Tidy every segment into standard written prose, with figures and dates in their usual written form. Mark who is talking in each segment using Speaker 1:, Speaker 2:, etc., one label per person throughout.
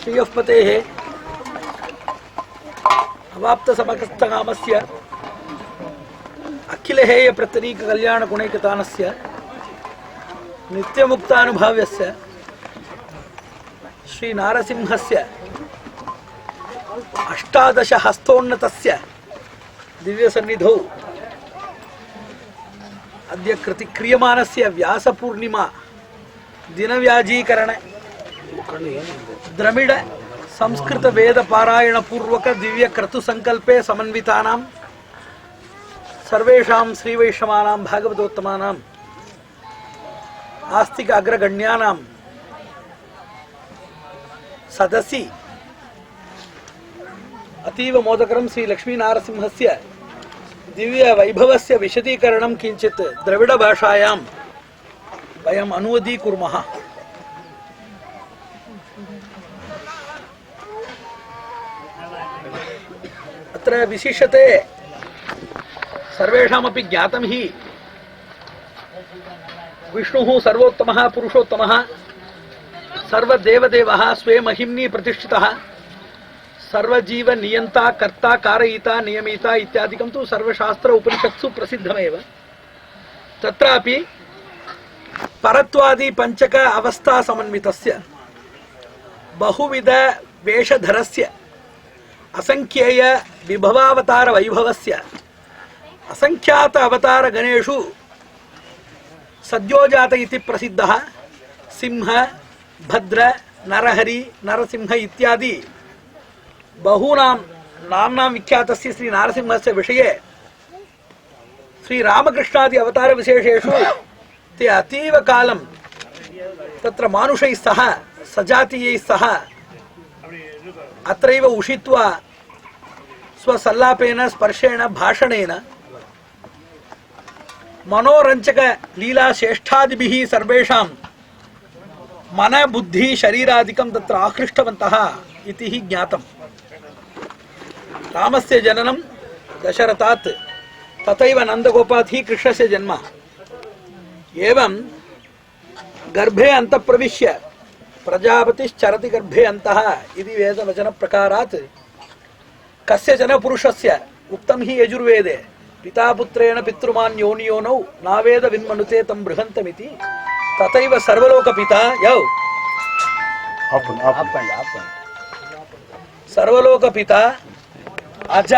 Speaker 1: श्रीयःपतेः अवाप्तसमकस्तकामस्य अखिलहेय प्रतरीक कल्याण गुणैकतानस्य नित्यमुक्तानुभाव्यस्य श्री नारसिंहस्य अष्टादश हस्तोन्नतस्य दिव्यसन्निधौ अद्य कृतिक्रियमानस्य व्यासपूर्णिमा दिनव्याजीकरण द्रमिड संस्कृत वेद पारायण पूर्वक दिव्य क्रतु संकल्पे समन्वितानां सर्वेषां श्री वैष्णवानां भागवतोत्तमानां आस्तिक अग्रगण्यानां सदसि अतीव मोदकरं श्री लक्ष्मी नारसिंहस्य दिव्य वैभवस्य विशदीकरणं किंचित् द्रविड भाषायां वयम् अनुवदीकुर्मः। अत्र विशिष्यते सर्वेषामपि ज्ञातं हि विष्णुः सर्वोत्तमः पुरुषोत्तमः सर्वदेवदेवः स्वे महिम्नि प्रतिष्ठितः सर्वजीव नियंता कर्ता कारयिता नियमिता इत्यादिकं तु सर्वशास्त्र उपनिषत्सु प्रसिद्धमेव। तत्रापि परत्वादि पंचक अवस्था समन्वितस्य बहुविध वेषधरस्य असंख्येय विभवावतार वैभवस्य असंख्यात अवतार गणेषु सद्योजात इति प्रसिद्धः सिंह भद्र नरहरि नरसिंह इत्यादि बहूनां नाम्नां विख्यातस्य श्री नारसिंहस्य विषये श्री रामकृष्णादि अवतार विशेषेषु ते अतीव कालं तत्र मानुषैः सह सजातीयैः सह अत्रैव उषित्वा स्वसल्लापेन स्पर्शेण भाषणेन मनोरंजक लीला श्रेष्ठादिभिः सर्वेषां मन बुद्धि शरीरादिकं तत्र आकृष्टवन्तः इति हि ज्ञातम्। रामस्य जननं दशरथात् तथैव नन्दगोपात् हि कृष्णस्य जन्म। एवं गर्भे अंतःप्रविश्य प्रजापतिश्चरति गर्भे अंतः इति वेदवचन प्रकारात् कस्यचन पुरुषस्य उक्तं हि यजुर्वेदे पिता पुत्रेण पितृमान् योनियोनौ नावेद विन्मनुते तं बृहन्तमिति तथैव सर्वलोकपिता यौ सर्वलोकपिता अज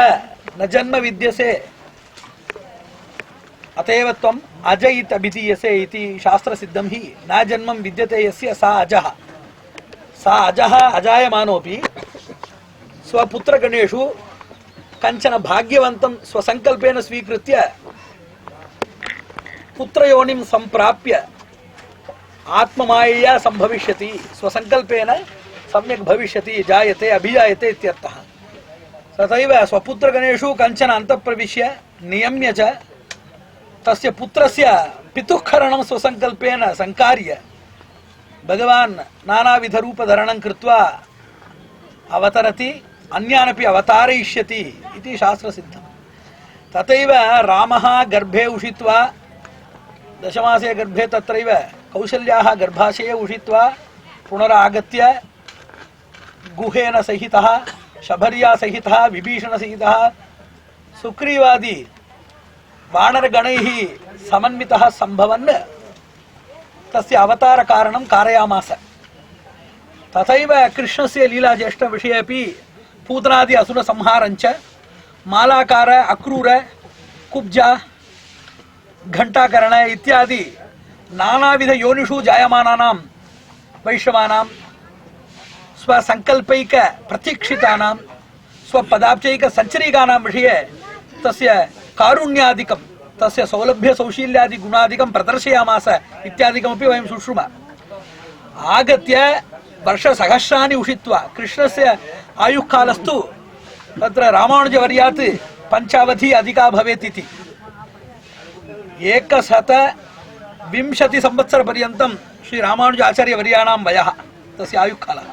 Speaker 1: न जन्म विद्यसे अतएव त्वम् अज इत्यभिधीयसे इति शास्त्रसिद्धं हि न जन्मं विद्यते यस्य सा अजः अजायमानोऽपि स्वपुत्रगणेषु कंचन भाग्यवन्तं स्वसंकल्पेन स्वीकृत्य पुत्रयोनिं सम्प्राप्य आत्ममायया संभविष्यति स्वसंकल्पेन सम्यक् भविष्यति जायते अभिजायते इत्यर्थः। तथैव स्वपुत्रगणेषु कंचन अन्तःप्रविश्य नियम्य च तस्य पुत्रस्य पितुःखरणं स्वसंकल्पेन संकार्य भगवान् नानाविध रूपधरणं कृत्वा अवतरति अन्यानपि अवतारयिष्यति इति शास्त्रसिद्धम्। तथैव रामः गर्भे उषित्वा दशमासे गर्भे तत्रैव कौसल्याः गर्भाशये उषित्वा पुनरागत्य गुहेन सहितः शबर्या सहितः विभीषण सहितः सुग्रीवादि वानरगणैः समन्वितः सम्भवन् तस्य अवतार कारणं कारयामास। तथैव कृष्णस्य लीला ज्येष्ठ विषये अपि पूतनादि असुर संहारञ्च मालाकार अक्रूर कुब्जा घंटाकर्ण इत्यादि नानाविध योनिषु जायमानानां वैष्णवानां स्वसंकल्पैक प्रतीक्षितानां स्वपदाब्जैक संचरीकानां विषये तस्य कारुण्यादिकं तस्य सौलभ्य सौशील्यादि गुणादिकं प्रदर्शयामास इत्यादिकमपि वयं शुश्रुम। आगत्य वर्षसहस्राणि उषित्वा कृष्णस्य आयुःकालस्तु तत्र रामानुजवर्यात् पञ्चावधि अधिका भवेत् इति 120 संवत्सरपर्यन्तं श्री रामानुज आचार्यवर्याणां वयः तस्य आयुःकालः।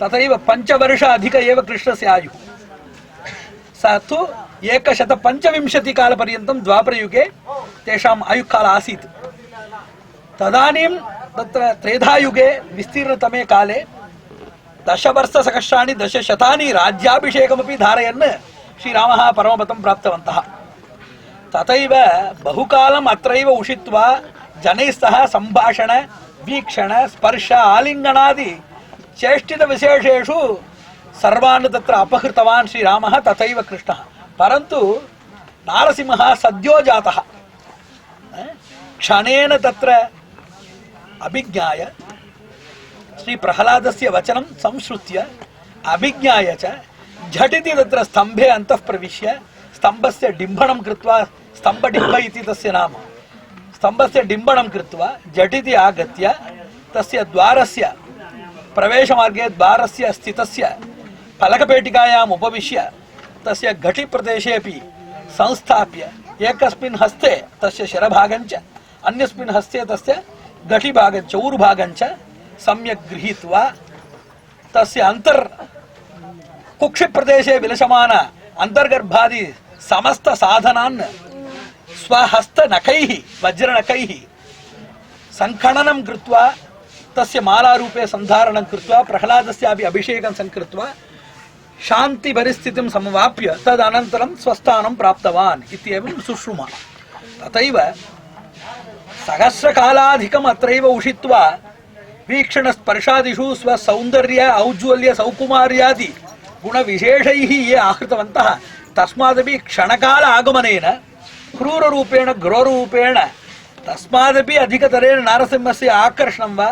Speaker 1: तथैव 5 वर्ष अधिक एव कृष्णस्य आयुः। स तु 125 कालपर्यन्तं द्वापरयुगे तेषाम् आयुःकाल आसीत्। तदानीं तत्र त्रेधायुगे विस्तीर्णतमे काले दशवर्षसहस्राणि दशशतानि राज्याभिषेकमपि धारयन् श्रीरामः परमपदं प्राप्तवन्तः। तथैव बहुकालम् अत्रैव उषित्वा जनैस्तः सम्भाषण वीक्षण स्पर्श आलिङ्गनादि चेष्टितविशेषेषु सर्वान् तत्र अपहृतवान् श्रीरामः तथैव कृष्णः। परन्तु नारसिंहः सद्यो जातः क्षणेन तत्र अभिज्ञाय श्री प्रहलादस्य वचनं संश्रुत्य अभिज्ञाय च झटिति तत्र स्तंभे अन्तः प्रविश्य स्तंभस्य डिम्बनं कृत्वा स्तंभडिम्ब इति तस्य नाम स्तंभस्य डिम्बनं कृत्वा झटिति आगत्य तस्य द्वारस्य प्रवेशमार्गे द्वारस्य स्थितस्य फलकपेटिकायाम् उपविश्य तस्य घटिप्रदेशेऽपि संस्थाप्य एकस्मिन् हस्ते तस्य शिरभागञ्च अन्यस्मिन् हस्ते तस्य घटिभागञ्च ऊरुभागञ्च सम्यक् गृहीत्वा तस्य कुक्षिप्रदेशे विलसमान अन्तर्गर्भादि समस्त साधनान् स्वहस्तनखैः वज्रनखैः संखननं कृत्वा तस्य मालारूपे सन्धारणं कृत्वा प्रह्लादस्यापि अभिषेकं संकृत्वा शान्ति परिस्थितिं समवाप्य तदनन्तरं स्वस्थानं प्राप्तवान् इत्येवं सुश्रुमा। तथैव सहस्रकालाधिकम् अत्रैव उषित्वा वीक्षणस्पर्शादिषु स्वसौन्दर्य औज्ज्वल्य सौकुमार्यादि गुणविशेषैः ये आहृतवन्तः तस्मादपि क्षणकाल आगमनेन क्रूररूपेण घोररूपेण तस्मादपि अधिकतरेण नारसिंहस्य आकर्षणं वा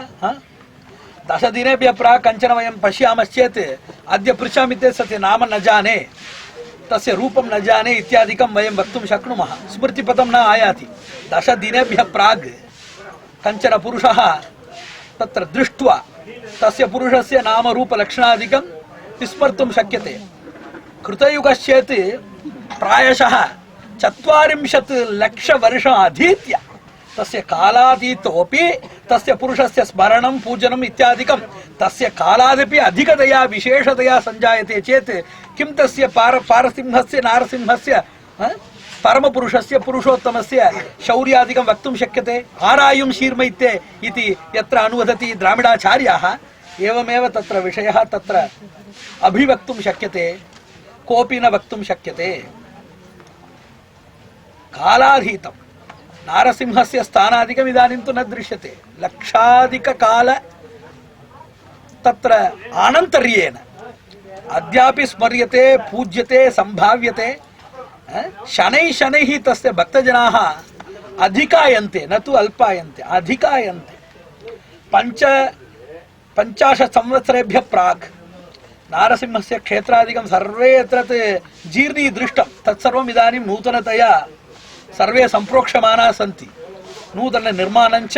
Speaker 1: दशदिनेभ्यः प्राक् कञ्चन वयं पश्यामश्चेत् अद्य पृच्छामि चेत् तस्य नाम न जाने तस्य रूपं न जाने इत्यादिकं वयं वक्तुं शक्नुमः। स्मृतिपथं न आयाति। दशदिनेभ्यः प्राग् कञ्चन पुरुषः तत्र दृष्ट्वा तस्य पुरुषस्य नाम रूपलक्षणादिकं विस्मर्तुं शक्यते। कृतयुगश्चेत् प्रायशः 40 लक्षवर्षम् अधीत्य तस्य कालातीतोपि तस्य पुरुषस्य स्मरणं पूजनम् इत्यादिकं तस्य कालादपि अधिकतया विशेषतया सञ्जायते चेत् किं तस्य पारसिंहस्य नारसिंहस्य परमपुरुषस्य पुरुषोत्तमस्य शौर्यादिकं वक्तुं शक्यते। आरायुं शीर्मैत्ते इति यत्र अनुवदति द्राविडाचार्याः एवमेव तत्र विषयः तत्र अभिवक्तुं शक्यते, कोऽपि न वक्तुं शक्यते। कालाधीतं नारसिंहस्य स्थानादिकम् इदानीं तु न दृश्यते। लक्षाधिककाल तत्र आनन्तर्येण अद्यापि स्मर्यते, पूज्यते, सम्भाव्यते। शनैः शनैः तस्य भक्तजनाः अधिकायन्ते, न तु अल्पायन्ते, अधिकायन्ते। 50 संवत्सरेभ्यः प्राक् नारसिंहस्य क्षेत्रादिकं सर्वे यत्र जीर्णीदृष्टं तत्सर्वम् इदानीं नूतनतया सर्वे सम्प्रोक्षमाणाः सन्ति। नूतननिर्माणञ्च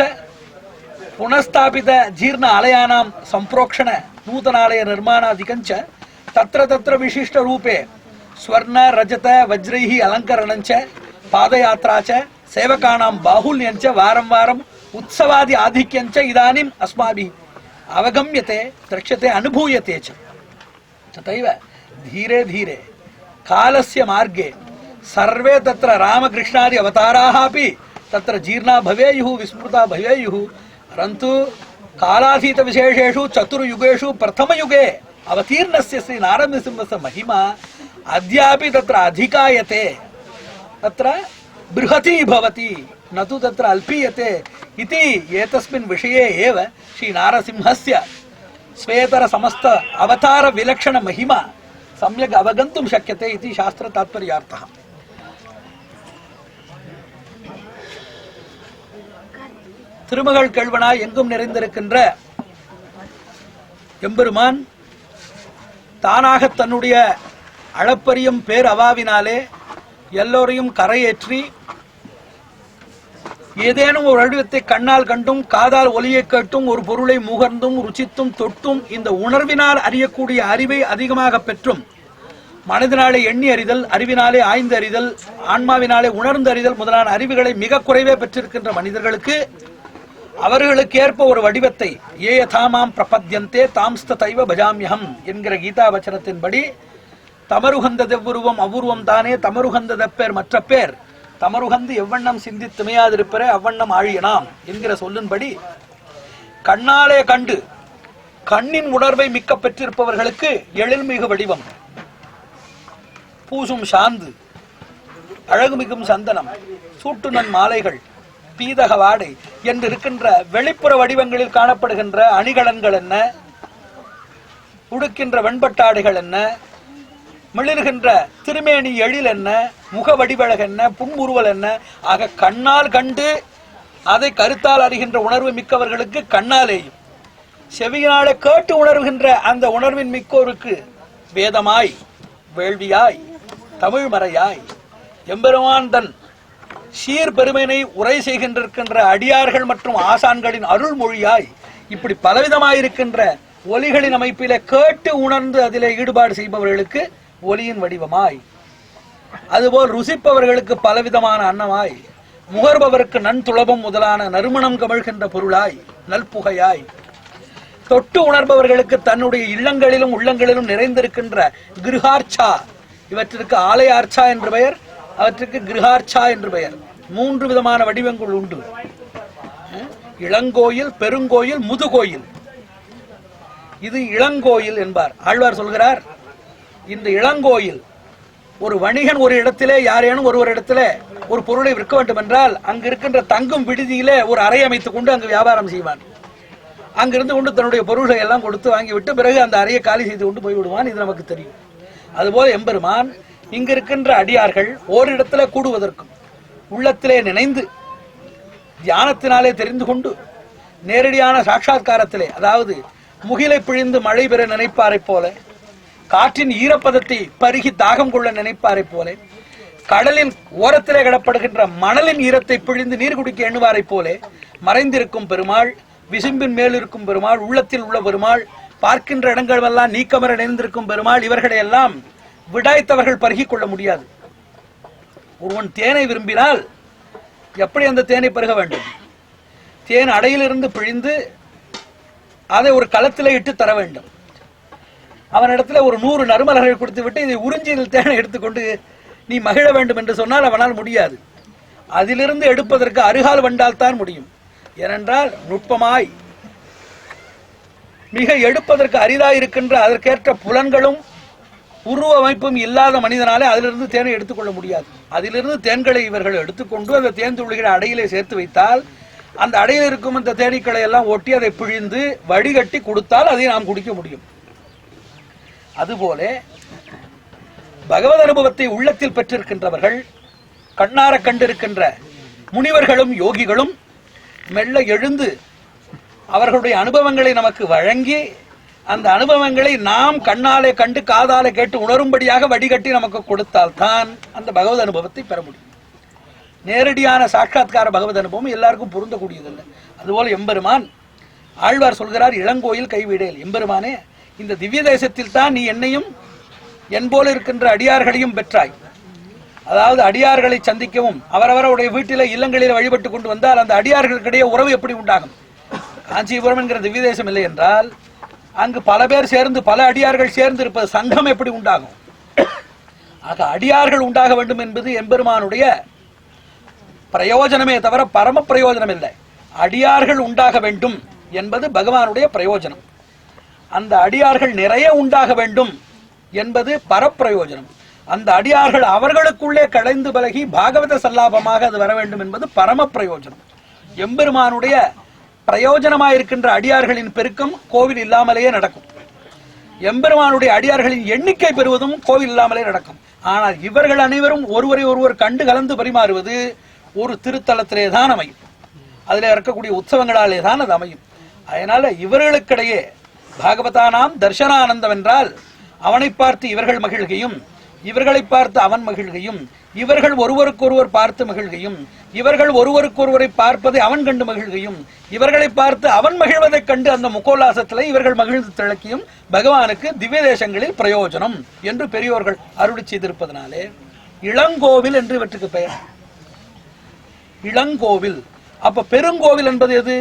Speaker 1: पुनस्स्थापित जीर्ण आलयानां सम्प्रोक्षण नूतनालय निर्माणादिकञ्च तत्र तत्र विशिष्टरूपे स्वर्ण रजत वज्रैः अलङ्करणञ्च पादयात्रा च सेवकानां बाहुल्यञ्च वारं वारम् उत्सवादि आधिक्यञ्च इदानीम् अस्माभिः अवगम्यते, दृश्यते, अनुभूयते च। तथैव धीरे धीरे कालस्य मार्गे सर्वे तत्र रामकृष्णादि अवताराः अपि तत्र जीर्णा भवेयुः, विस्मृता भवेयुः। परन्तु कालातीत विशेषेषु चतुर्युगेषु प्रथमयुगे अवतीर्णस्य श्री नारसिंहस्य महिमा अद्यापि तत्र अधिकायते, तत्र बृहती भवति, न तु तत्र अल्पीयते इति एतस्मिन् विषये एव श्री नारसिंहस्य स्वेतर समस्त अवतार विलक्षण महिमा सम्यक् अवगन्तुं शक्यते इति शास्त्र तात्पर्यार्थः। திருமகள் கல்வனாய் எங்கும் நிறைந்திருக்கின்ற எம்பெருமான் தானாக தன்னுடைய அளப்பரியும் பேர் அவாவினாலே எல்லோரையும் கரையேற்றி ஏதேனும் ஒரு வடிவத்தை கண்ணால் கண்டும் காதால் ஒலியை கேட்டும் ஒரு பொருளை முகர்ந்தும் ருச்சித்தும் தொட்டும் இந்த உணர்வினால் அறியக்கூடிய அறிவை அதிகமாக பெற்றும் மனதினாலே எண்ணி அறிதல், அறிவினாலே ஆய்ந்து அறிதல், ஆன்மாவினாலே உணர்ந்து அறிதல் முதலான அறிவுகளை மிக குறைவே பெற்றிருக்கின்ற மனிதர்களுக்கு அவர்களுக்கு ஏற்ப ஒரு வடிவத்தை ஏ யதாமாம் பிரபத்யந்தே தாம்ஸ்ததைவ பஜாம்யஹம் என்கிற கீதா வச்சனத்தின்படி தமருகந்தது எவ்வுருவம் அபூர்வம் தானே தமருகந்ததப்பேர் மற்ற பேர் தமருகந்து எவ்வண்ணம் சிந்தி துமையாதிருப்பரே அவ்வண்ணம் ஆழியனாம் என்கிற சொல்லின்படி கண்ணாலே கண்டு கண்ணின் உணர்வை மிக்க பெற்றிருப்பவர்களுக்கு எழில்மிகு வடிவம், பூசும் சாந்து, அழகுமிகும் சந்தனம், சூட்டுநன் மாலைகள், பீதக வாடை என்று இருக்கின்ற வெளிப்புற வடிவங்களில் காணப்படுகின்ற அணிகலன்கள் என்ன, உடுக்கின்ற வெண்பட்டாடைகள் என்ன, மிளிர்கின்ற திருமேனி எழில் என்ன, முக வடிவழகு என்ன, புன்முறுவல் என்ன, ஆக கண்ணால் கண்டு அதை கருத்தால் அறிகின்ற உணர்வு மிக்கவர்களுக்கு கண்ணாலேயும், செவியினாலே கேட்டு உணர்கின்ற அந்த உணர்வின் மிக்கோருக்கு வேதமாய், வேள்வியாய், தமிழ் மறையாய், எம்பெருமான் தன் சீர் பெருமையினை உரை செய்கின்றிருக்கின்ற அடியார்கள் மற்றும் ஆசான்களின் அருள்மொழியாய், இப்படி பலவிதமாயிருக்கின்ற ஒலிகளின் அமைப்பிலே கேட்டு உணர்ந்து அதிலே ஈடுபாடு செய்பவர்களுக்கு ஒலியின் வடிவமாய், அதுபோல் ருசிப்பவர்களுக்கு பலவிதமான அன்னமாய், முகர்பவருக்கு நன்துளபம் முதலான நறுமணம் கமழ்கின்ற பொருளாய், நல்புகையாய், தொட்டு உணர்பவர்களுக்கு தன்னுடைய இல்லங்களிலும் உள்ளங்களிலும் நிறைந்திருக்கின்ற கிருஹார்ச்சா, இவற்றிற்கு ஆலயார்ச்சா என்று பெயர், அவற்றுக்கு கிருஹார்ச்சா என்று பெயர். 3 விதமான வடிவங்கள் உண்டு. இளங்கோயில், பெருங்கோயில், முதுகோயில். இது இளங்கோயில் என்பார். ஆழ்வார் சொல்கிறார், இந்த இளங்கோயில் ஒரு வணிகன் ஒரு இடத்திலே யாரேனும் ஒரு இடத்திலே ஒரு பொருளை விற்க வேண்டும் என்றால் அங்கு இருக்கின்ற தங்கும் விடுதியிலே ஒரு அறை அமைத்துக் கொண்டு அங்கு வியாபாரம் செய்வான். அங்கிருந்து கொண்டு தன்னுடைய பொருள்களை எல்லாம் கொடுத்து வாங்கிவிட்டு பிறகு அந்த அறையை காலி செய்து கொண்டு போய்விடுவான். இது நமக்கு தெரியும். அதுபோல எம்பெருமான் இங்கு இருக்கின்ற அடியார்கள் ஓரிடத்துல கூடுவதற்கும் உள்ளத்திலே நினைந்து தியானத்தினாலே தெரிந்து கொண்டு நேரடியான சாட்சா்காரத்திலே, அதாவது முகிலை பிழிந்து மழை பெற நினைப்பாரை போல, காற்றின் ஈரப்பதத்தை பருகி தாகம் கொள்ள நினைப்பாரை போல, கடலின் ஓரத்திலே கிடப்படுகின்ற மணலின் ஈரத்தை பிழிந்து நீர் குடிக்க எண்ணுவாரை போல மறைந்திருக்கும் பெருமாள், விசும்பின் மேல் இருக்கும் பெருமாள், உள்ளத்தில் உள்ள பெருமாள், பார்க்கின்ற இடங்கள் எல்லாம் நீக்கமர நிறைந்திருக்கும் பெருமாள், இவர்களை எல்லாம் விடாய்த்தவர்கள் பருகிக் கொள்ள முடியாது. ஒருவன் தேனை விரும்பினால் எப்படி அந்த தேனை பருக வேண்டும்? தேன் அடையிலிருந்து பிழிந்து அதை ஒரு களத்திலே இட்டு தர வேண்டும். அவனிடத்துல ஒரு 100 நறுமலர்கள் கொடுத்து விட்டு இதை உறிஞ்சியில் தேனை எடுத்துக்கொண்டு நீ மகிழ வேண்டும் என்று சொன்னால் அவனால் முடியாது. அதிலிருந்து எடுப்பதற்கு அருகால் வண்டால் தான் முடியும். ஏனென்றால் நுட்பமாய் மிக எடுப்பதற்கு அரிதாயிருக்கின்ற அதற்கேற்ற புலன்களும் உருவ அமைப்பும் இல்லாத மனிதனாலே அதிலிருந்து தேனை எடுத்துக்கொள்ள முடியாது. அதிலிருந்து தேன்களை இவர்கள் எடுத்துக்கொண்டு அந்த தேன் துளிகளை அடையிலே சேர்த்து வைத்தால் அந்த அடையில் இருக்கும் அந்த தேனீக்களை எல்லாம் ஒட்டி அதை பிழிந்து வடிகட்டி கொடுத்தால் அதை நாம் குடிக்க முடியும். அதுபோல பகவத் அனுபவத்தை உள்ளத்தில் பெற்றிருக்கின்றவர்கள், கண்ணார கண்டிருக்கின்ற முனிவர்களும் யோகிகளும் மெல்ல எழுந்து அவர்களுடைய அனுபவங்களை நமக்கு வழங்கி அந்த அனுபவங்களை நாம் கண்ணாலே கண்டு காதாலே கேட்டு உணரும்படியாக வடிகட்டி நமக்கு கொடுத்தால் தான் அந்த பகவத் அனுபவத்தை பெற முடியும். நேரடியான சாட்சாத்கார பகவத் அனுபவம் எல்லாருக்கும் பொருந்தக்கூடியதில்லை. அதுபோல எம்பெருமான் ஆழ்வார் சொல்கிறார், இளங்கோயில் கைவிடேல். எம்பெருமானே, இந்த திவ்ய தேசத்தில் தான் நீ என்னையும் என் போல இருக்கின்ற அடியார்களையும் பெற்றாய். அதாவது அடியார்களை சந்திக்கவும் அவரவருடைய வீட்டில இல்லங்களில் வழிபட்டு கொண்டு வந்தால் அந்த அடியார்களுக்கிடையே உறவு எப்படி உண்டாகும்? காஞ்சிபுரம் என்கிற திவ்ய தேசம் இல்லை என்றால் அங்கு பல பேர் சேர்ந்து பல அடியார்கள் சேர்ந்து இருப்பது சங்கம் எப்படி உண்டாகும்? ஆக அடியார்கள் உண்டாக வேண்டும் என்பது எம்பெருமானுடைய பிரயோஜனமே தவிர பரம பிரயோஜனம் இல்லை. அடியார்கள் உண்டாக வேண்டும் என்பது பகவானுடைய பிரயோஜனம். அந்த அடியார்கள் நிறைய உண்டாக வேண்டும் என்பது பரப்பிரயோஜனம். அந்த அடியார்கள் அவர்களுக்குள்ளே கலைந்து பழகி பாகவத சல்லாபமாக அது வர வேண்டும் என்பது பரம பிரயோஜனம். எம்பெருமானுடைய பிரயோஜனமாயிருக்கின்ற அடியார்களின் பெருக்கம் கோவில் இல்லாமலேயே நடக்கும். எம்பெருமானுடைய அடியார்களின் எண்ணிக்கை பெறுவதும் கோவில் இல்லாமலே நடக்கும். ஆனால் இவர்கள் அனைவரும் ஒருவரை ஒருவர் கண்டு கலந்து பரிமாறுவது ஒரு திருத்தலத்திலே தான் அமையும். அதில் இருக்கக்கூடிய உற்சவங்களாலே தான் அது அமையும். அதனால இவர்களுக்கிடையே பாகவதானாம் தர்சனானந்தம் என்றால் அவனை பார்த்து இவர்கள் மகிழ்கையும், இவர்களை பார்த்து அவன் மகிழ்கையும், இவர்கள் ஒருவருக்கொருவர் பார்த்து மகிழ்கையும், இவர்கள் ஒருவருக்கொருவரை பார்ப்பதை அவன் கண்டு மகிழ்கையும், இவர்களை பார்த்து அவன் மகிழ்வதைக் கண்டு அந்த முகோல்லாசத்திலே இவர்கள் மகிழ்ந்து திளக்கியும் பகவானுக்கு திவ்ய தேசங்களில் பிரயோஜனம் என்று பெரியோர்கள் அருளி செய்திருப்பதனாலே இளங்கோவில் என்று இவற்றுக்கு பெயர். இளங்கோவில். அப்ப பெருங்கோவில் என்பது எது?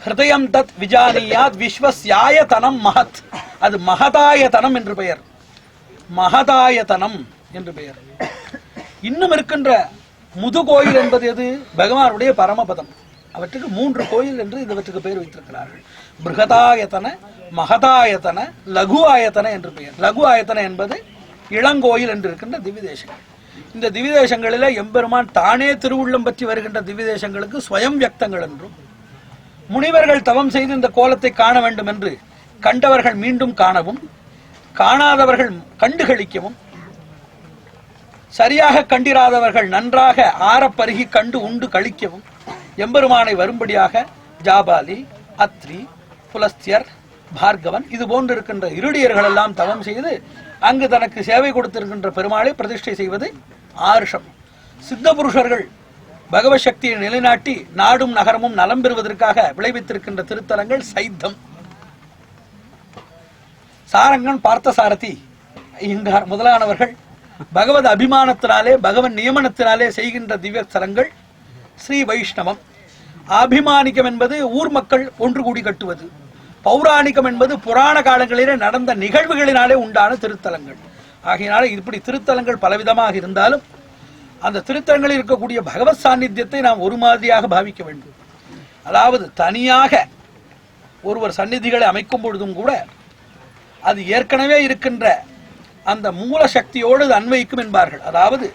Speaker 1: ஹிருதயம் தத் விஜானியாத் விஸ்வஸ்யாயதனம் மகத். அது மகதாயதனம் என்று பெயர். மகதாயதனம் என்று பெயர். இன்னும் இருக்கின்ற முதுகோயில் என்பது எது? பகவானுடைய பரமபதம். அவற்றுக்கு 3 கோயில் என்று இவற்றுக்கு பெயர் வைத்திருக்கிறார்கள். பிருகதாயத்தன, மகதாயத்தன, லகு ஆயத்தன என்று பெயர். லகு ஆயத்தன என்பது இளங்கோயில் என்று இருக்கின்ற திவ்ய தேசங்கள். இந்த திவ்ய தேசங்களில் எம்பெருமான் தானே திருவுள்ளம் பற்றி வருகின்ற திவ்ய தேசங்களுக்கு ஸ்வயம் வியக்தங்கள் என்றும், முனிவர்கள் தவம் செய்து இந்த கோலத்தை காண வேண்டும் என்று கண்டவர்கள் மீண்டும் காணவும், காணாதவர்கள் கண்டு களிக்கவும், சரியாக கண்டிராதவர்கள் நன்றாக ஆரப்பருகி கண்டு உண்டு கழிக்கவும் எம்பெருமானை வரும்படியாக ஜாபாலி, அத்ரி, புலஸ்தியர், பார்கவன் இது போன்று இருக்கின்ற இருடியர்கள் எல்லாம் தவம் செய்து அங்கு தனக்கு சேவை கொடுத்திருக்கின்ற பெருமாளை பிரதிஷ்டை செய்வது ஆர்ஷம். சித்த புருஷர்கள் பகவத் சக்தியை நிலைநாட்டி நாடும் நகரமும் நலம் பெறுவதற்காக விளைவித்திருக்கின்ற திருத்தலங்கள் சைத்தம். சாரங்கன், பார்த்தசாரதி முதலானவர்கள் பகவத் அபிமானத்தினாலே பகவன் நியமனத்தினாலே செய்கின்ற திவ்ய ஸ்தலங்கள் ஸ்ரீ வைஷ்ணவம். அபிமானிக்கம் என்பது ஊர் மக்கள் ஒன்று கூடி கட்டுவது. பௌராணிகம் என்பது புராண காலங்களிலே நடந்த நிகழ்வுகளினாலே உண்டான திருத்தலங்கள். ஆகையினால இப்படி திருத்தலங்கள் பலவிதமாக இருந்தாலும் அந்த திருத்தலங்களில் இருக்கக்கூடிய பகவத் சாநித்தியத்தை நாம் ஒரு மாதிரியாக பாவிக்க வேண்டும். அதாவது தனியாக ஒருவர் சந்நிதிகளை அமைக்கும் பொழுதும் கூட அது ஏற்கனவே இருக்கின்ற அந்த மூல சக்தியோடு அன்வைக்கும் என்பார்கள். அதாவது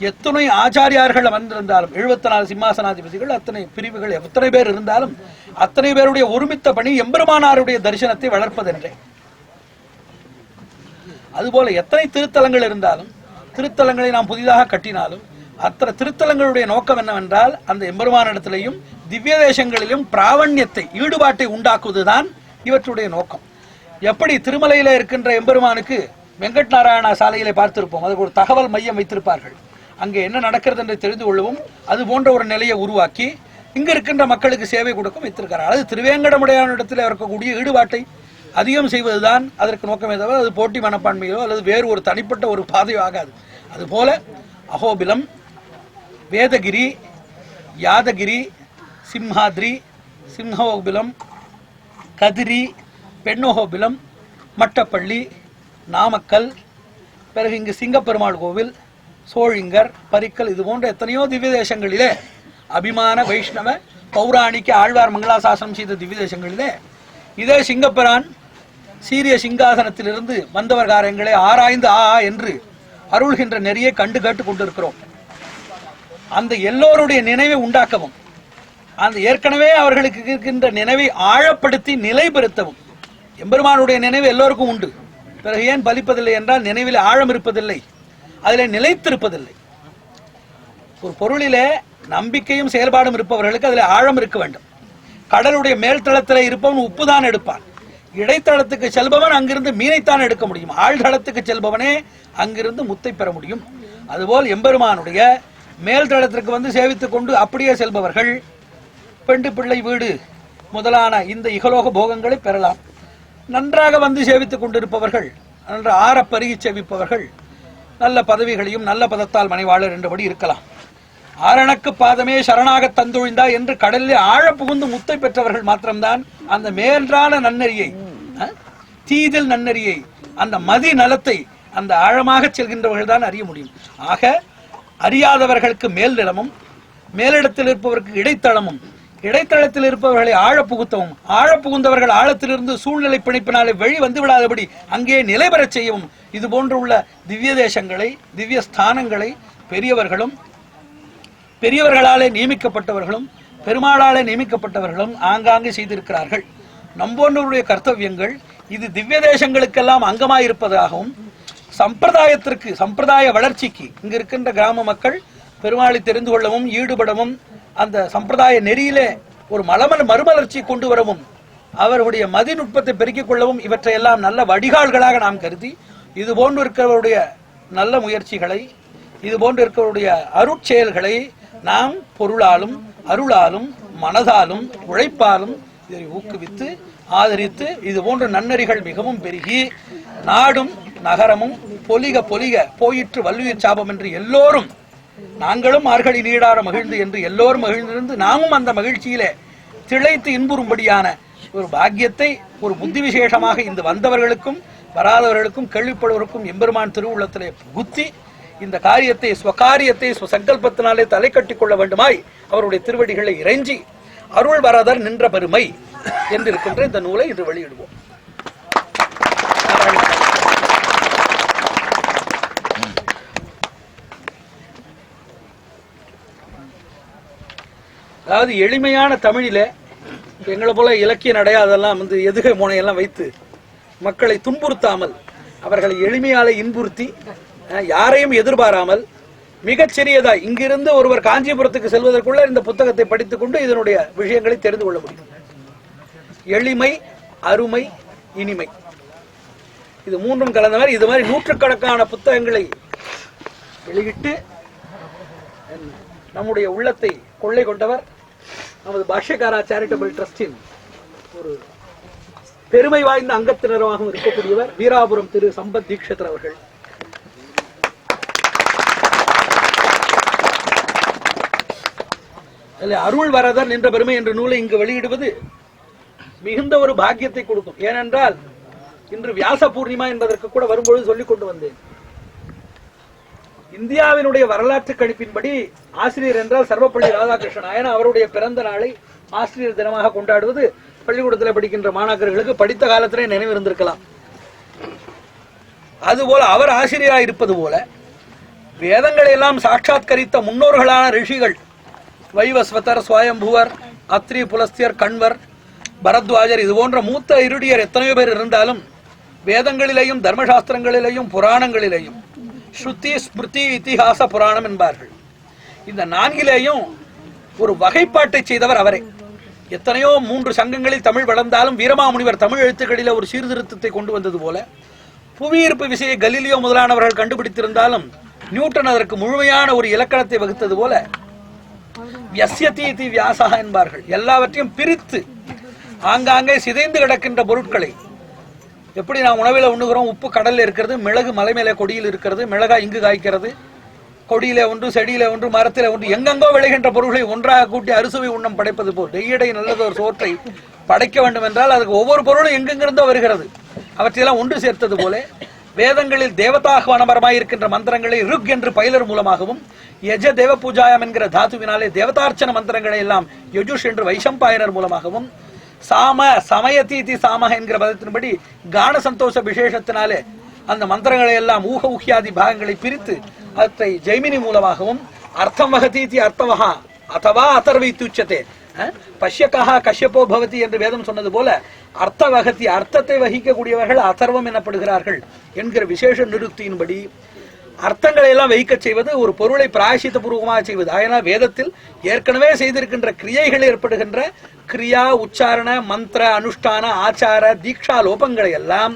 Speaker 1: எத்தனை ஆச்சாரியார்கள் வந்திருந்தாலும் 74 சிம்மாசனாதிபதிகள், அத்தனை பிரிவுகள் எத்தனை பேர் இருந்தாலும் அத்தனை பேருடைய ஒருமித்த பணி எம்பெருமானாருடைய தரிசனத்தை வளர்ப்பதென்றே. அதுபோல எத்தனை திருத்தலங்கள் இருந்தாலும் திருத்தலங்களை நாம் புதிதாக கட்டினாலும் அத்தனை திருத்தலங்களுடைய நோக்கம் என்னவென்றால் அந்த எம்பெருமானிடத்திலையும் திவ்ய தேசங்களிலும் பிராவண்யத்தை, ஈடுபாட்டை உண்டாக்குவதுதான் இவற்றுடைய நோக்கம். எப்படி திருமலையில இருக்கின்ற எம்பெருமானுக்கு வெங்கட் நாராயணா சாலையிலே பார்த்திருப்போம், அதுக்கு ஒரு தகவல் மையம் வைத்திருப்பார்கள். அங்கே என்ன நடக்கிறது என்று தெரிந்து கொள்ளவும் அது போன்ற ஒரு நிலையை உருவாக்கி இங்கு இருக்கின்ற மக்களுக்கு சேவை கொடுக்கும் வைத்திருக்கிறார். அது திருவேங்கடமுடையான இடத்தில் இருக்கக்கூடிய ஈடுபாட்டை அதிகம் செய்வதுதான் அதற்கு நோக்கமே தவிர அது போட்டி மனப்பான்மையோ அல்லது வேறு ஒரு தனிப்பட்ட ஒரு பாதையோ ஆகாது. அதுபோல அகோபிலம், வேதகிரி, யாதகிரி, சிம்ஹாத்ரி, சிம்ஹோபிலம், கதிரி, பெண்ணோகோபிலம், மட்டப்பள்ளி, நாமக்கல், பிறகு இங்கு சிங்கப்பெருமாள் கோவில், சோழிங்கர், பரிக்கல் இது போன்ற எத்தனையோ திவ்ய தேசங்களிலே அபிமான வைஷ்ணவ பௌராணிக்க ஆழ்வார் மங்களாசாசனம் செய்த திவ்ய தேசங்களிலே இதே சிங்கப்பெரான் சீரிய சிங்காசனத்திலிருந்து வந்தவர் காரியங்களை ஆராய்ந்து என்று அருள்கின்ற நெறியை கண்டு கேட்டுக் கொண்டிருக்கிறோம். அந்த எல்லோருடைய நினைவை உண்டாக்கவும், அந்த ஏற்கனவே அவர்களுக்கு இருக்கின்ற நினைவை ஆழப்படுத்தி நிலைபெறுத்தவும். எம்பெருமானுடைய நினைவு எல்லோருக்கும் உண்டு, பிறகு ஏன் பலிப்பதில்லை என்றால் நினைவில் ஆழம் இருப்பதில்லை, அதில் நிலைத்திருப்பதில்லை. ஒரு பொருளிலே நம்பிக்கையும் செயல்பாடும் இருப்பவர்களுக்கு அதில் ஆழம் இருக்க வேண்டும். கடலுடைய மேல்தளத்தில் இருப்பவன் உப்பு தான் எடுப்பான், இடைத்தளத்துக்கு செல்பவன் அங்கிருந்து மீனைத்தான் எடுக்க முடியும், ஆழ்தளத்துக்கு செல்பவனே அங்கிருந்து முத்தை பெற முடியும். அதுபோல் எம்பெருமானுடைய மேல்தளத்திற்கு வந்து சேவித்துக் கொண்டு அப்படியே செல்பவர்கள் பெண்டு பிள்ளை வீடு முதலான இந்த இகலோக போகங்களை பெறலாம். நன்றாக வந்து சேவித்துக் கொண்டிருப்பவர்கள், நன்று ஆரப்பருகி சேவிப்பவர்கள் நல்ல பதவிகளையும் நல்ல பதத்தால் மனைவாளர் என்றபடி இருக்கலாம். ஆரணக்கு பாதமே சரணாக தந்தொழிந்தா என்று கடலில் ஆழ புகுந்து முத்தை பெற்றவர்கள் மாத்திரம்தான் அந்த மேன்றான நன்னறியை, தீதில் நன்னறியை, அந்த மதி நலத்தை அந்த ஆழமாக செல்கின்றவர்கள் தான் அறிய முடியும். ஆக அறியாதவர்களுக்கு மேல் நிலமும், மேலிடத்தில் இருப்பவருக்கு இடைத்தளமும், இடைத்தளத்தில் இருப்பவர்களை ஆழ புகுத்தவும், ஆழ புகுந்தவர்கள் ஆழத்திலிருந்து சூழ்நிலை பிணைப்பினாலே வெளி வந்து விடாதபடி அங்கே நிலை பெறச் செய்யவும் இது போன்று உள்ள திவ்ய தேசங்களை, திவ்ய ஸ்தானங்களை பெரியவர்களும் பெரியவர்களாலே நியமிக்கப்பட்டவர்களும் பெருமாளாலே நியமிக்கப்பட்டவர்களும் ஆங்காங்கே செய்திருக்கிறார்கள். நம்போன்னருடைய கர்த்தவியங்கள் இது திவ்ய தேசங்களுக்கெல்லாம் அங்கமாயிருப்பதாகவும், சம்பிரதாயத்திற்கு, சம்பிரதாய வளர்ச்சிக்கு இங்கு இருக்கின்ற கிராம மக்கள் பெருமாளை தெரிந்து கொள்ளவும், ஈடுபடவும், அந்த சம்பிரதாய நெறியிலே ஒரு மறுமலர்ச்சி கொண்டு வரவும், அவர்களுடைய மதிநுட்பத்தை பெருக்கிக் கொள்ளவும் இவற்றையெல்லாம் நல்ல வடிகால்களாக நாம் கருதி இது போன்று இருக்கிறவருடைய நல்ல முயற்சிகளை, இது போன்று இருக்கிறவருடைய அருட்செயல்களை நாம் பொருளாலும் அருளாலும் மனதாலும் உழைப்பாலும் இதை ஊக்குவித்து ஆதரித்து இது போன்ற நன்னறிகள் மிகவும் பெருகி நாடும் நகரமும் பொலிக போயிற்று வல்லுயிர் சாபம் என்று எல்லோரும், நாங்களும் மார்கழி நீடார மகிழ்ந்து என்று எல்லோரும் மகிழ்ந்திருந்து நாமும் அந்த மகிழ்ச்சியிலே திளைத்து இன்புறும்படியான ஒரு பாக்கியத்தை ஒரு புத்தி விசேஷமாக இந்த வந்தவர்களுக்கும் வராதவர்களுக்கும் கேள்விப்படுவதற்கும் எம்பெருமான் திருவுள்ளத்திலே புகுத்தி இந்த காரியத்தை ஸ்வகாரியத்தை ஸ்வசங்கல்பத்தினாலே தலை கட்டிக் கொள்ள வேண்டுமாய் அவருடைய திருவடிகளை இறைஞ்சி அருள் வரதர் நின்ற பெருமை என்றிருக்கின்ற இந்த நூலை இன்று வெளியிடுவோம். அதாவது எளிமையான தமிழில எங்களை போல இலக்கிய நடைய அதெல்லாம் எதுகை மோனையெல்லாம் வைத்து மக்களை துன்புறுத்தாமல் அவர்களை எளிமையால இன்புறுத்தி யாரையும் எதிர்பாராமல் மிகச்சிறியதா இங்கிருந்து ஒருவர் காஞ்சிபுரத்துக்கு செல்வதற்குள்ள இந்த புத்தகத்தை படித்துக் கொண்டு இதனுடைய விஷயங்களை தெரிந்து கொள்ள முடியும். எளிமை, அருமை, இனிமை, இது மூன்றும் கலந்த மாதிரி இது மாதிரி நூற்றுக்கணக்கான புத்தகங்களை வெளியிட்டு நம்முடைய உள்ளத்தை கொள்ளை கொண்டவர் நமது பாஷ்யகாரா சேரிட்டபிள் ட்ரஸ்டின் ஒரு பெருமை வாய்ந்த அங்கத்தினராகவும் இருக்கக்கூடியவர் வீராபுரம் திரு சம்பத் தீக்ஷிதர் அவர்கள். அருள் வரதன் என்ற பெருமை என்ற நூலை இங்கு வெளியிடுவது மிகுந்த ஒரு பாக்கியத்தை கொடுக்கும். ஏனென்றால் இன்று வியாச பூர்ணிமா என்பதற்கு கூட வரும்பொழுது சொல்லிக் கொண்டு வந்தேன். இந்தியாவினுடைய வரலாற்று கணிப்பின்படி ஆசிரியர் என்றால் சர்வப்பள்ளி ராதாகிருஷ்ணன் நாயனா அவருடைய பிறந்த நாளை ஆசிரியர் தினமாக கொண்டாடுவது பள்ளிக்கூடத்தில் படிக்கின்ற மாணாக்கர்களுக்கு படித்த காலத்திலே நினைவு இருந்திருக்கலாம். அதுபோல அவர் ஆசிரியராக இருப்பது போல வேதங்களை எல்லாம் சாட்சாத்கரித்த முன்னோர்களான ரிஷிகள் வைவஸ்வதர், ஸ்வயம்புவர், அத்ரி, புலஸ்தியர், கண்வர், பரத்வாஜர் இது போன்ற மூத்த இருடியர் எத்தனையோ பேர் இருந்தாலும் வேதங்களிலேயும் தர்மசாஸ்திரங்களிலேயும் புராணங்களிலேயும் ஸ்ருதி, ஸ்மிருதி, இதிகாச, புராணம் என்பார்கள். இந்த நான்கிலேயும் ஒரு வகைப்பாட்டை செய்தவர் அவரே. எத்தனையோ 3 சங்கங்களில் தமிழ் வளர்ந்தாலும் வீரமாமுனிவர் தமிழ் எழுத்துக்களில் ஒரு சீர்திருத்தத்தை கொண்டு வந்தது போல புவியீர்ப்பு விசையை கலீலியோ முதலானவர்கள் கண்டுபிடித்திருந்தாலும் நியூட்டன் அதற்கு முழுமையான ஒரு இலக்கணத்தை வகுத்தது போல வியஸ்யதி இதி வியாசஹ என்பார்கள். எல்லாவற்றையும் பிரித்து ஆங்காங்கே சிதைந்து கிடக்கின்ற பொருட்களை எப்படி நாம் உணவில உண்ணுகிறோம், உப்பு கடல்ல இருக்கிறது, மிளகு மலை மேலே கொடியில் இருக்கிறது, மிளகாய் இங்கு காய்க்கிறது, கொடியில ஒன்று, செடியில ஒன்று, மரத்தில ஒன்று, எங்கெங்கோ விளைகின்ற பொருள்களை ஒன்றாக கூட்டி அறுசுவை உண்ணம் படைப்பது போல் டெய்யடை நல்லது ஒரு சோற்றை படைக்க வேண்டும் என்றால் அதுக்கு ஒவ்வொரு பொருளும் எங்கெங்கிருந்தோ வருகிறது. அவற்றையெல்லாம் ஒன்று சேர்த்தது போல வேதங்களில் தேவதாஹ்வானபரமாய் இருக்கின்ற மந்திரங்களை ருக் என்று பயிலர் மூலமாகவும் யஜ தேவ பூஜாயம் என்கிற தாத்துவினாலே தேவதார்ச்சன மந்திரங்களை எல்லாம் யஜுஷ் என்று வைஷம்பாயனர் மூலமாகவும் சாம சமயதீதி சாம என்கிற பதத்தின்படி கான சந்தோஷ விசேஷத்தினாலே அந்த மந்திரங்களை எல்லாம் ஊக ஊகியாதி பாகங்களை பிரித்து அவற்றை ஜெய்மினி மூலமாகவும் அர்த்தம் வகதீதி அர்த்தவகா அதவா அதர்வை துச்சதே பஷ்யகா கஷ்யப்போ பவதி என்று வேதம் சொன்னது போல அர்த்த வகதி அர்த்தத்தை வகிக்கக்கூடியவர்கள் அதர்வம் எனப்படுகிறார்கள் என்கிற விசேஷ நிருக்தியின்படி அர்த்தங்களை எல்லாம் வகிக்க செய்வது ஒரு பொருளை பிராயசித்த பூர்வமாக செய்வது. அதனால் வேதத்தில் ஏற்கனவே செய்திருக்கின்ற கிரியைகள் ஏற்படுகின்ற கிரியா, உச்சாரண, மந்திர, அனுஷ்டான, ஆச்சார, தீக்ஷா லோபங்களை எல்லாம்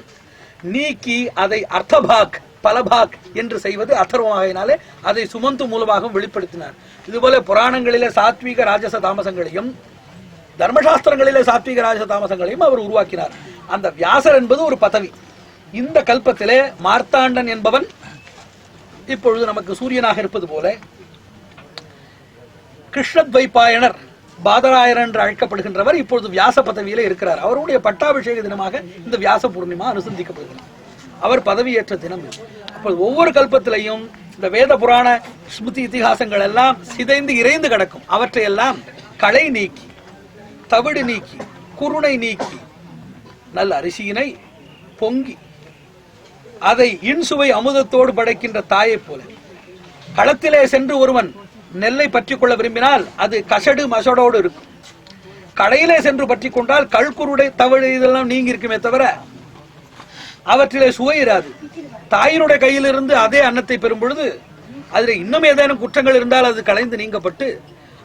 Speaker 1: நீக்கி அதை அர்த்தபாக் பலபாக் என்று செய்வது அதர்வமாகினாலே அதை சுமந்து மூலமாகவும் வெளிப்படுத்தினார். இதுபோல புராணங்களிலே சாத்வீக ராஜச தாமசங்களையும் தர்மசாஸ்திரங்களிலே சாத்வீக ராஜச தாமசங்களையும் அவர் உருவாக்கினார். அந்த வியாசர் என்பது ஒரு பதவி. இந்த கல்பத்திலே மார்த்தாண்டன் என்பவன் இப்பொழுது நமக்கு சூரியனாக இருப்பது போல கிருஷ்ணத்வைபாயனர் பாதராயர் என்று அழைக்கப்படுகின்றவர் இப்பொழுது வியாச பதவியில இருக்கிறார். அவருடைய பட்டாபிஷேக தினமாக இந்த வியாச பூர்ணிமா அனுசந்திக்கப்படுகிறார். அவர் பதவியேற்ற தினம். அப்போது ஒவ்வொரு கல்பத்திலையும் இந்த வேத புராண ஸ்மிருதி இதிகாசங்கள் எல்லாம் சிதைந்து இறைந்து கிடக்கும். அவற்றையெல்லாம் களை நீக்கி, தவிடு நீக்கி, குருணை நீக்கி, நல்ல அரிசியினை பொங்கி அதை இன்சுவை அமுதத்தோடு படைக்கின்ற தாயை போல களத்திலே சென்று ஒருவன் நெல்லை பற்றி கொள்ள விரும்பினால் அது கசடு மசடோடு இருக்கும். கடையிலே சென்று பற்றி கொண்டால் கல்குருடை தவிடு இதெல்லாம் நீங்கி இருக்குமே தவிர அவற்றிலே சுவை இராது. தாயினுடைய கையிலிருந்து அதே அன்னத்தை பெறும் பொழுது அதில் இன்னும் ஏதேனும் குற்றங்கள் இருந்தால் அது களைந்து நீங்கப்பட்டு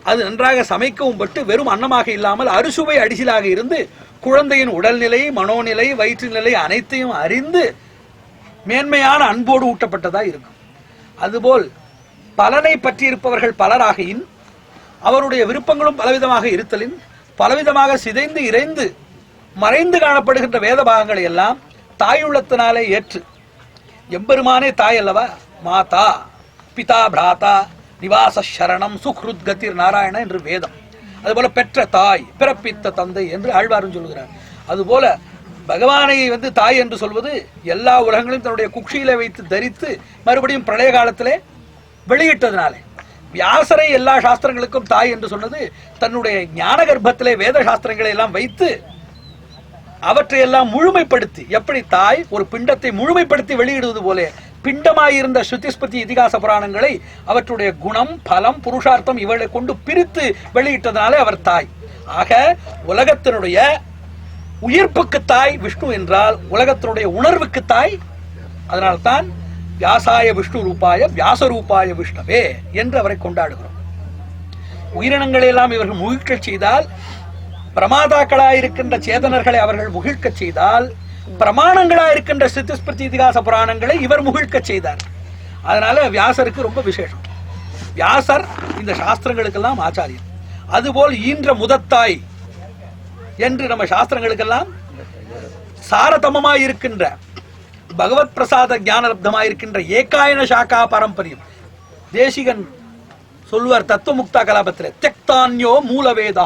Speaker 1: அது நன்றாக சமைக்கவும் பட்டு வெறும் அன்னமாக இல்லாமல் அறுசுவை அடிசிலாக இருந்து குழந்தையின் உடல்நிலை, மனோநிலை, வயிற்று நிலை அனைத்தையும் அறிந்து மேன்மையான அன்போடு ஊட்டப்பட்டதா இருக்கும். அதுபோல் பலனை பற்றி இருப்பவர்கள் பலராகின் அவருடைய விருப்பங்களும் பலவிதமாக இருத்தலின் பலவிதமாக சிதைந்து இறைந்து மறைந்து காணப்படுகின்ற வேத பாகங்களை எல்லாம் தாயுள்ளத்தினாலே ஏற்று எம்பெருமானே தாய் அல்லவா, மாதா பிதா பிராதா நிவாச சரணம் சுக்ருத் கதிர் நாராயண என்று வேதம். அதுபோல பெற்ற தாய் பிறப்பித்த தந்தை என்று ஆழ்வாரும் சொல்கிறார். அதுபோல பகவானை தாய் என்று சொல்வது எல்லா உலகங்களையும் தன்னுடைய குக்ஷியில வைத்து தரித்து மறுபடியும் பிரளய காலத்திலே வெளியிட்டதுனாலே வியாசரை எல்லா சாஸ்திரங்களுக்கும் தாய் என்று சொன்னது தன்னுடைய ஞான கர்ப்பத்திலே வேத சாஸ்திரங்களை எல்லாம் வைத்து அவற்றையெல்லாம் முழுமைப்படுத்தி, எப்படி தாய் ஒரு பிண்டத்தை முழுமைப்படுத்தி வெளியிடுவது போல பிண்டமாயிருந்த ஸ்ருதிஸ்பதி இதிகாச புராணங்களை அவற்றுடைய குணம், பலம், புருஷார்த்தம் இவளை கொண்டு பிரித்து வெளியிட்டதனாலே அவர் தாய். ஆக உலகத்தினுடைய உயிர்ப்புக்கு தாய் விஷ்ணு என்றால் உலகத்தினுடைய உணர்வுக்கு தாய். அதனால்தான் வியாசாய விஷ்ணு ரூபாய வியாசரூபாய விஷ்ணவே என்று அவரை கொண்டாடுகிறோம். உயிரினங்களை எல்லாம் இவர்கள் முகிழ்க்க செய்தால், பிரமாதாக்களாயிருக்கின்ற சேதனர்களை அவர்கள் முகிழ்க்க செய்தால், பிரமாணங்களாயிருக்கின்ற ஸ்ருதிஸ்மிருதி இதிகாச புராணங்களை இவர் முகிழ்க்க செய்தார். அதனால வியாசருக்கு ரொம்ப விசேஷம். வியாசர் இந்த சாஸ்திரங்களுக்கெல்லாம் ஆச்சாரியர். அதுபோல் ஈன்ற முதத்தாய் என்று நம்ம சாஸ்திரங்களுக்கெல்லாம் சாரதமமாயிருக்கின்ற பகவத் பிரசாத ஞானலப்தமாயிருக்கின்ற ஏகாயன சாக்கா பாரம்பரியம் தேசிகன் சொல்வார் தத்துவமுக்தா கலாபத்தில், தெக்தான்யோ மூலவேதா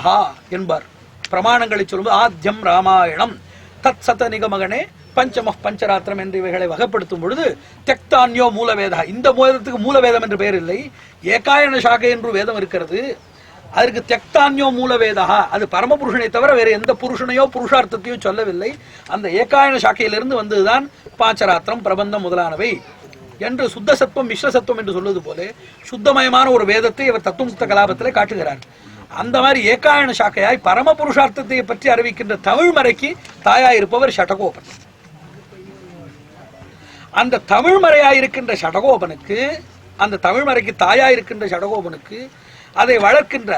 Speaker 1: என்பார். பிரமாணங்களை சொல்லும்போது ஆத்யம் ராமாயணம் தத் சத நிகமகனே பஞ்சம பஞ்சராத்திரம் என்று இவைகளை வகைப்படுத்தும் பொழுது தெக்தான்யோ மூலவேதா, இந்த வேதத்துக்கு மூலவேதம் என்று பெயர் இல்லை, ஏகாயன சாக்கை என்று வேதம் இருக்கிறது. அதற்கு தெக்தான்யோ மூலவேதா, அது பரமபுருஷனை தவிர வேறு எந்த புருஷனையோ புருஷார்த்தத்தையோ சொல்லவில்லை. அந்த ஏகாயன சாக்கையிலிருந்து வந்ததுதான் பாஞ்சராத்திரம், பிரபந்தம் முதலானவை என்று சுத்த சத்துவம் மிஸ்ர சத்துவம் என்று சொல்வது போல சுத்தமயமான ஒரு வேதத்தை இவர் தத்துவமுக்த கலாபத்திலே காட்டுகிறார். அந்த மாதிரி ஏகாயன சாக்கையாய் பரம புருஷார்த்தத்தை பற்றி அறிவிக்கின்ற தமிழ் மறைக்கு தாயாயிருப்பவர் ஷடகோபன். அந்த தமிழ் மறையாயிருக்கின்ற ஷடகோபனுக்கு, அந்த தமிழ் மறைக்கு தாயாயிருக்கின்ற ஷடகோபனுக்கு அதை வளர்க்கின்ற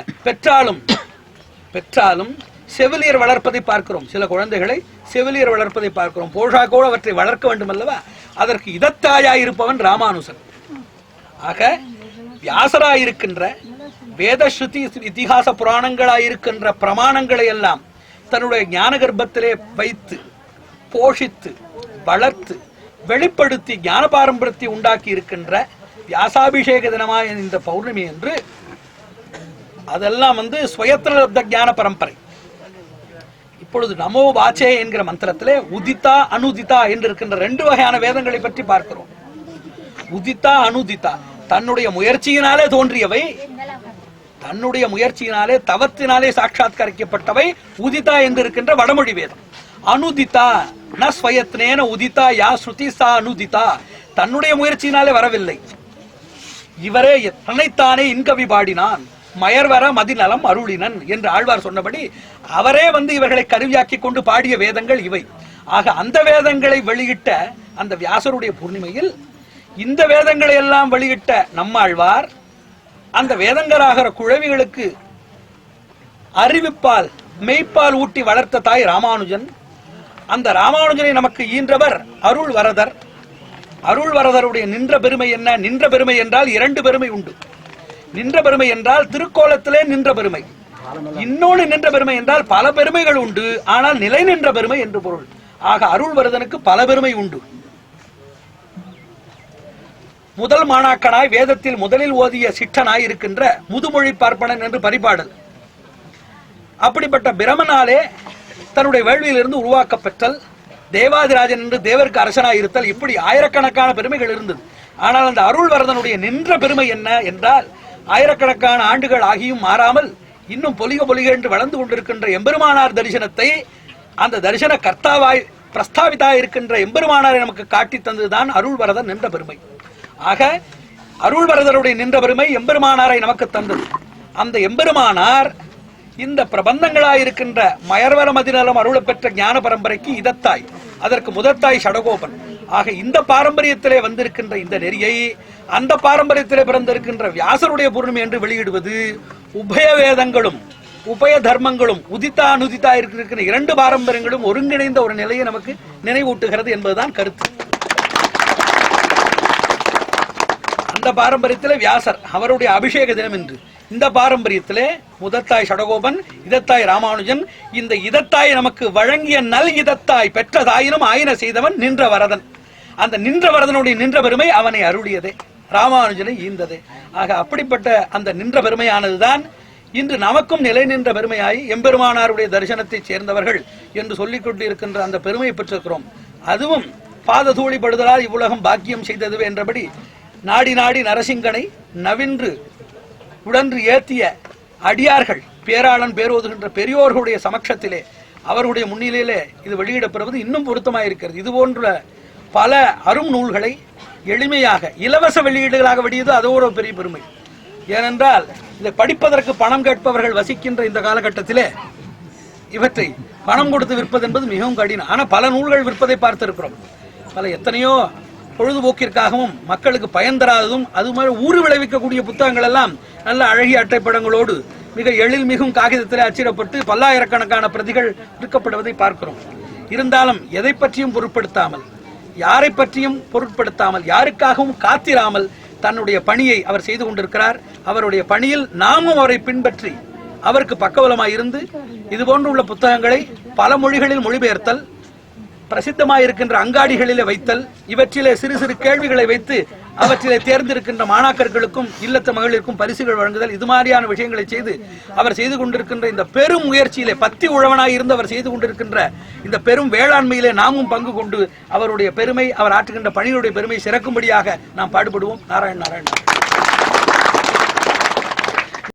Speaker 1: பெற்றாலும் செவிலியர் வளர்ப்பதை பார்க்கிறோம். சில குழந்தைகளை செவிலியர் வளர்ப்பதை பார்க்கிறோம். போஷாக்கோடு அவற்றை வளர்க்க வேண்டும் அல்லவா? அதற்கு இதத்தாயாயிருப்பவன் ராமானுசன். ஆக வியாசராயிருக்கின்ற வேதஸ்ருதி இதிகாச புராணங்களாயிருக்கின்ற பிரமாணங்களை எல்லாம் தன்னுடைய ஞான கர்ப்பத்திலே வைத்து போஷித்து வளர்த்து வெளிப்படுத்தி ஞான பாரம்பரியத்தை உண்டாக்கி இருக்கின்ற வியாசாபிஷேக தினமாய் இந்த பௌர்ணமி என்று அதெல்லாம் ஸ்வயத்திரலப்த ஞான பரம்பரை. இப்பொழுது நமோ வாச்சே என்கிற மந்திரத்திலே உதிதா அனுதிதா என்று இருக்கின்ற 2 வகையான வேதங்களை பற்றி பார்க்கிறோம். உதிதா அனுதிதா, தன்னுடைய முயற்சியினாலே தோன்றியவை, தன்னுடைய முயற்சியினாலே தவத்தினாலே சாட்சாத்கரிக்கப்பட்டவை உதிதா என்று இருக்கின்ற வடமொழி வேதம். அனுதிதா ந ஸ்வயத்னேன உதிதா யா ஸ்ருதி சா அனுதிதா, தன்னுடைய முயற்சியினாலே வரவில்லை. இவரே தன்னைத்தானே இன்கவி பாடினான், மயர்வர மதிநலம் அருளினன் என்று ஆழ்வார் சொன்னபடி அவரே இவர்களை கருவியாக்கி கொண்டு பாடிய வேதங்கள் இவை. ஆக அந்த வேதங்களை வெளியிட்ட அந்த வியாசருடைய பூர்ணிமையில் இந்த வேதங்களை எல்லாம் வெளியிட்ட நம்மாழ்வார் அந்த வேதங்களாகிற குழவிகளுக்கு அறிவிப்பால் மெய்ப்பால் ஊட்டி வளர்த்த தாய் ராமானுஜன். அந்த ராமானுஜனை நமக்கு ஈன்றவர் அருள் வரதர். அருள் வரதருடைய நின்ற பெருமை என்ன? நின்ற பெருமை என்றால் 2 பெருமை உண்டு. நின்ற பெருமை என்றால் திருக்கோலத்திலே நின்ற பெருமை, இன்னொன்று நின்ற பெருமை என்றால் பல பெருமைகள் உண்டு, ஆனால் நிலை நின்ற பெருமை என்று பொருள். ஆக அருள் வரதனுக்கு பல பெருமை உண்டு. முதல் மாணாக்கனாய் வேதத்தில் முதலில் ஓதிய சிட்டனாய் இருக்கின்ற முதுமொழி பார்ப்பனன் என்று பரிபாடல். அப்படிப்பட்ட பிரமனாலே தன்னுடைய வேள்வியிலிருந்து உருவாக்கப்பெற்றல், தேவாதிராஜன் என்று தேவருக்கு அரசனாய் இருத்தல், இப்படி ஆயிரக்கணக்கான பெருமைகள் இருந்தது. ஆனால் அந்த அருள் வரதனுடைய நின்ற பெருமை என்ன என்றால், ஆயிரக்கணக்கான ஆண்டுகள் ஆகியும் மாறாமல் இன்னும் பொலிக என்று வளர்ந்து கொண்டிருக்கின்ற எம்பெருமானார் தரிசனத்தை அந்த தரிசன கர்த்தாவாய் பிரஸ்தாவிதாய் இருக்கின்ற எம்பெருமானாரை நமக்கு காட்டி தந்ததுதான் அருள் வரதன் நின்ற பெருமை. ஆக அருள் வரதனுடைய நின்ற பெருமை எம்பெருமானாரை நமக்கு தந்தது. அந்த எம்பெருமானார் இந்த பிரபந்தங்களாயிருக்கின்ற மயர்வர மதிநலம் அருளை பெற்ற ஞான பரம்பரைக்கு இதத்தாய், அதற்கு முதத்தாய் ஷடகோபன். ஆக இந்த பாரம்பரியத்திலே வந்திருக்கின்ற இந்த நெறியை அந்த பாரம்பரியத்திலே பிறந்திருக்கின்ற வியாசருடைய பூர்ணிமை என்று வெளியிடுவது உபய வேதங்களும் உபய தர்மங்களும் உதித்தா அனுதித்தா இருக்கிற 2 பாரம்பரியங்களும் ஒருங்கிணைந்த ஒரு நிலையை நமக்கு நினைவூட்டுகிறது என்பதுதான் கருத்து. அந்த பாரம்பரியத்திலே வியாசர் அவருடைய அபிஷேக தினம் என்று, இந்த பாரம்பரியத்திலே முதத்தாய் ஷடகோபன், இதத்தாய் ராமானுஜன். இந்த இதத்தாய் நமக்கு வழங்கிய நல் இதத்தாய் பெற்ற தாயினும் ஆயின செய்தவன் நின்ற வரதன். அந்த நின்ற வரதனுடைய நின்ற பெருமை அவனை அருளியதே, ராமானுஜனை ஈந்ததே. ஆக அப்படிப்பட்ட அந்த நின்ற பெருமையானதுதான் இன்று நமக்கும் நிலை நின்ற பெருமையாய் எம்பெருமானாருடைய தரிசனத்தை சேர்ந்தவர்கள் என்று சொல்லிக் கொண்டு இருக்கின்ற அந்த பெருமையை பெற்றிருக்கிறோம். அதுவும் பாததூளிப்படுதலால் இவ்வுலகம் பாக்கியம் செய்தது என்றபடி நாடி நாடி நரசிங்கனை நவின்று உடன்று ஏத்திய அடியார்கள், பேராளன் பேரோதுகின்ற பெரியோர்களுடைய சமட்சத்திலே அவருடைய முன்னிலையிலே இது வெளியிடப்படுவது இன்னும் பொருத்தமாயிருக்கிறது. இது போன்ற பல அரும் நூல்களை எளிமையாக இலவச வெளியீடுகளாக வெளியது அதோ ஒரு பெரிய பெருமை. ஏனென்றால் இதை படிப்பதற்கு பணம் கேட்பவர்கள் வசிக்கின்ற இந்த காலகட்டத்திலே இவற்றை பணம் கொடுத்து விற்பது என்பது மிகவும் கடினம். ஆனால் பல நூல்கள் விற்பதை பார்த்திருக்கிறோம். பல எத்தனையோ பொழுதுபோக்கிற்காகவும் மக்களுக்கு பயன் தராததும் அது மாதிரி ஊறு விளைவிக்கக்கூடிய புத்தகங்கள் எல்லாம் நல்ல அழகிய அட்டைப்படங்களோடு மிக எழில் மிகும் காகிதத்தில் அச்சிடப்பட்டு பல்லாயிரக்கணக்கான பிரதிகள் விற்கப்படுவதை பார்க்கிறோம். இருந்தாலும் எதை பற்றியும் பொருட்படுத்தாமல், யாரை பற்றியும் பொருட்படுத்தாமல், யாருக்காகவும் காத்திராமல் தன்னுடைய பணியை அவர் செய்து கொண்டிருக்கிறார். அவருடைய பணியில் நாமும் அவரை பின்பற்றி அவருக்கு பக்கபலமாய் இருந்து இது போன்றுள்ள புத்தகங்களை பல மொழிகளில் மொழிபெயர்த்தல், பிரசித்தமாயிருக்கின்ற அங்காடிகளிலே வைத்தல், இவற்றிலே சிறு சிறு கேள்விகளை வைத்து அவற்றிலே தேர்ந்தெடுக்கின்ற மாணாக்கர்களுக்கும் இல்லத்த மகளிருக்கும் பரிசுகள் வழங்குதல், இது மாதிரியான விஷயங்களை செய்து அவர் செய்து கொண்டிருக்கின்ற இந்த பெரும் முயற்சியிலே பத்தி உழவனாய் இருந்து அவர் செய்து கொண்டிருக்கின்ற இந்த பெரும் வேளாண்மையிலே நாமும் பங்கு கொண்டு அவருடைய பெருமை, அவர் ஆற்றுகின்ற பணியுடைய பெருமை சிறக்கும்படியாக நாம் பாடுபடுவோம். நாராயண் நாராயண்.